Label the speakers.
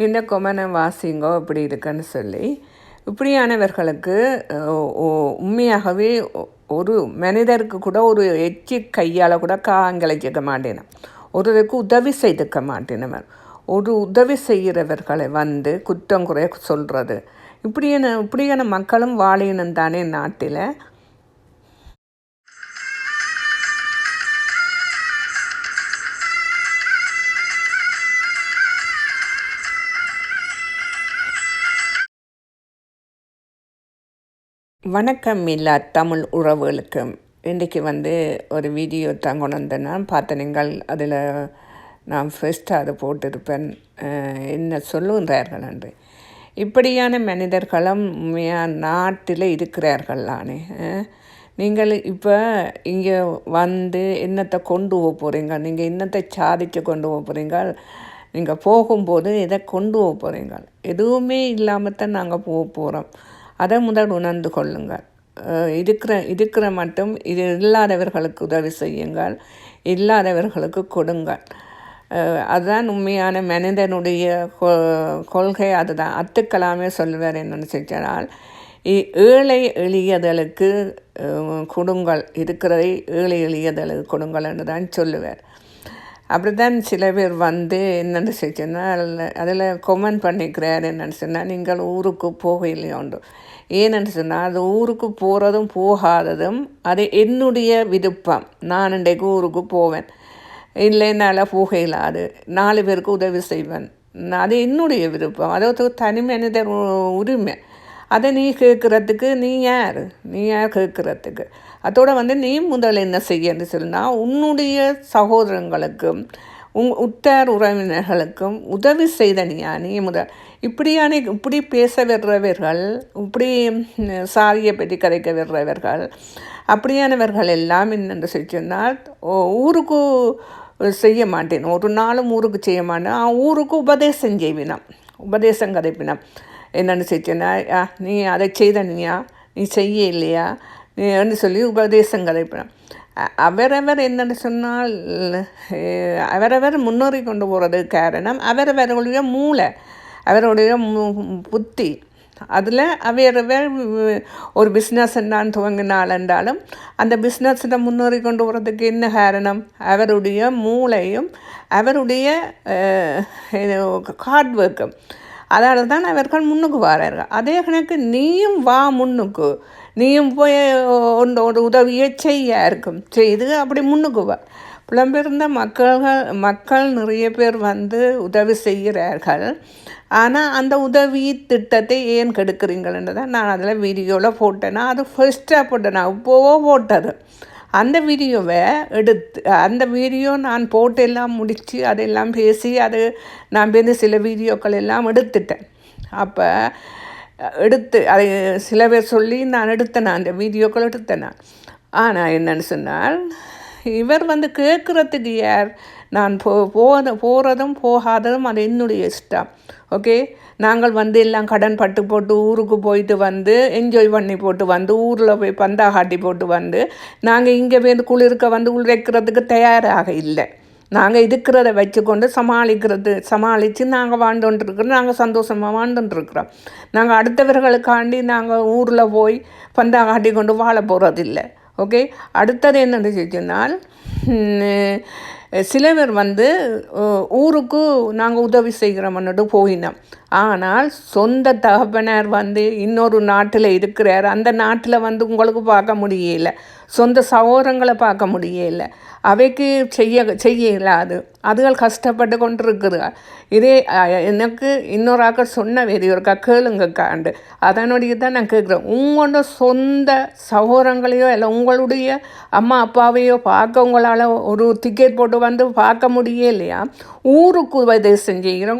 Speaker 1: இந்த கொமனை வாசிங்கோ இப்படி இருக்குன்னு சொல்லி இப்படியானவர்களுக்கு உண்மையாகவே ஒரு மனிதருக்கு கூட ஒரு எச்சி கையால் கூட காங்கலைச்சிக்க மாட்டேன், ஒருவருக்கு உதவி செய்துக்க மாட்டேனவன். ஒரு உதவி செய்கிறவர்களை வந்து குற்றம் குறைய சொல்கிறது இப்படியான மக்களும் வாழினும் தானே நாட்டில். வணக்கம் இல்லா தமிழ் உறவுகளுக்கும். இன்றைக்கு ஒரு வீடியோ தான் கொண்டு வந்தேன்னா பார்த்த நீங்கள் அதில் நான் ஃபஸ்ட்டு அதை போட்டிருப்பேன். என்ன சொல்லுகின்றார்கள் என்று இப்படியான மனிதர்களும் நாட்டில் இருக்கிறார்களானே. நீங்கள் இப்போ இங்கே என்னத்தை கொண்டு போக போகிறீங்க, நீங்கள் என்னத்தை சாதித்து கொண்டு போக போகிறீங்க, நீங்கள் போகும்போது எதை கொண்டு போக போகிறீங்க, எதுவுமே இல்லாமல் தான் நாங்கள் போக போகிறோம். அதை முதல் உணர்ந்து கொள்ளுங்கள். இருக்கிற மட்டும் இது இல்லாதவர்களுக்கு உதவி செய்யுங்கள், இல்லாதவர்களுக்கு கொடுங்கள். அதுதான் உண்மையான மனிதனுடைய கொள்கை. அதுதான் அத்துக்கலாமே சொல்லுவார். என்னென்னு சொன்னால் ஏழை எளியதலுக்கு கொடுங்கள், இருக்கிறதை ஏழை எளியதலுக்கு கொடுங்கள் என்று தான் சொல்லுவார். அப்படி தான் சில பேர் என்னென்னு சொன்னால் அதில் கொமெண்ட் பண்ணிக்கிறார். என்னென்னு சொன்னால் நீங்கள் ஊருக்கு போகலையோண்டு. ஏனென்று சொன்னால் அது ஊருக்கு போகிறதும் போகாததும் அது என்னுடைய விருப்பம். நான் இன்றைக்கு ஊருக்கு போவேன், இல்லைனால போகலாது, 4 பேருக்கு உதவி செய்வேன், அது என்னுடைய விருப்பம். அதாவது தனி மனிதர் உரிமை. அதை நீ கேட்குறதுக்கு நீ யார் கேட்குறதுக்கு? அதோடு நீ முதல் என்ன செய்யன்னு சொன்னால் உன்னுடைய சகோதரங்களுக்கும் உற்றார் உறவினர்களுக்கும் உதவி செய்த நீ முதல். இப்படி பேச வர்றவர்கள், இப்படி சாதியை பற்றி கதைக்க வர்றவர்கள், அப்படியானவர்கள் எல்லாம் என்னென்று சொன்னால் ஊருக்கு செய்ய மாட்டேன், ஒரு நாளும் ஊருக்கு செய்ய மாட்டேன், ஊருக்கு உபதேசம் செய்வினம், உபதேசம் கதைப்பினம். என்னென்னு சொன்னா நீ அதை செய்த நீ செய்ய இல்லையா என்று சொல்லி உபதேசம் கதைப்பினம். அவரவர் என்னென்னு சொன்னால் அவரவர் முன்னேறி கொண்டு போகிறது காரணம் அவரவர்களுடைய மூளை, அவருடைய புத்தி. அதில் அவரவர் ஒரு பிஸ்னஸ் நான் துவங்கினால் என்றாலும் அந்த பிஸ்னஸில் முன்னேறி கொண்டு போகிறதுக்கு என்ன காரணம்? அவருடைய மூளையும் அவருடைய ஹார்ட் ஒர்க்கும். அதனால தான் அவர்கள் முன்னுக்கு வரார்கள். அதே கணக்கு நீயும் வா முன்னுக்கு, நீயும் போய் ஒரு உதவியை இருக்கும் செய்து அப்படி முன்னுக்கு வா. புலம்பெயர்ந்த மக்கள் நிறைய பேர் உதவி செய்கிறார்கள். ஆனால் அந்த உதவி திட்டத்தை ஏன் கெடுக்கிறீங்கன்றதை நான் அதில் வீடியோவில் போட்டேன்னா அது ஃபர்ஸ்ட்டாக போட்டேன், நான் இப்போவோ போட்டது. அந்த வீடியோவை அந்த வீடியோ நான் போட்டு எல்லாம் முடித்து அதெல்லாம் பேசி நான் சில வீடியோக்கள் எல்லாம் எடுத்துட்டேன். அப்போ அதை சில பேர் சொல்லி நான் எடுத்தேன், அந்த வீடியோக்கள் எடுத்தேன் நான். ஆனால் என்னென்னு சொன்னால் இவர் கேட்குறதுக்கு யார்? நான் போகிறதும் போகாததும் அது என்னுடைய இஷ்டம். ஓகே, நாங்கள் எல்லாம் கடன் பட்டு போட்டு ஊருக்கு போயிட்டு என்ஜாய் பண்ணி போட்டு ஊரில் போய் பந்தா காட்டி போட்டு நாங்கள் இங்கே குளிர்க்க உழைக்கிறதுக்கு தயாராக இல்லை. நாங்கள் இருக்கிறத வச்சுக்கொண்டு சமாளித்து நாங்கள் வாழ்ந்துட்டுருக்குறோம், நாங்கள் சந்தோஷமாக வாழ்ந்துட்டுருக்குறோம். நாங்கள் அடுத்தவர்களுக்காண்டி நாங்கள் ஊரில் போய் பந்தா காட்டி கொண்டு வாழ போகிறதில்லை. ஓகே, அடுத்தது என்னென்னு சொன்னால் சில பேர் ஊருக்கு நாங்கள் உதவி செய்கிறோம்னுட்டு போயினோம். ஆனால் சொந்த தகப்பனார் இன்னொரு நாட்டில் இருக்கிறார், அந்த நாட்டில் உங்களுக்கு பார்க்க முடியலை, சொந்த சகோதரங்களை பார்க்க முடியலை, அவைக்கு செய்ய இல்லாது அதுகள் கஷ்டப்பட்டு கொண்டிருக்குதுங்க. இதே எனக்கு இன்னொரு ஆக்கள் சொன்ன வேறு ஒரு கேளுங்கக்காண்டு அதனுடைய தான் நான் கேட்குறேன். உங்களோட சொந்த சகோதரங்களையோ இல்லை உங்களுடைய அம்மா அப்பாவையோ பார்க்க உங்களால் ஒரு டிக்கெட் போட்டு பார்க்க முடியலையா? ஊருக்கு உபதேசம் செய்கிறோம்,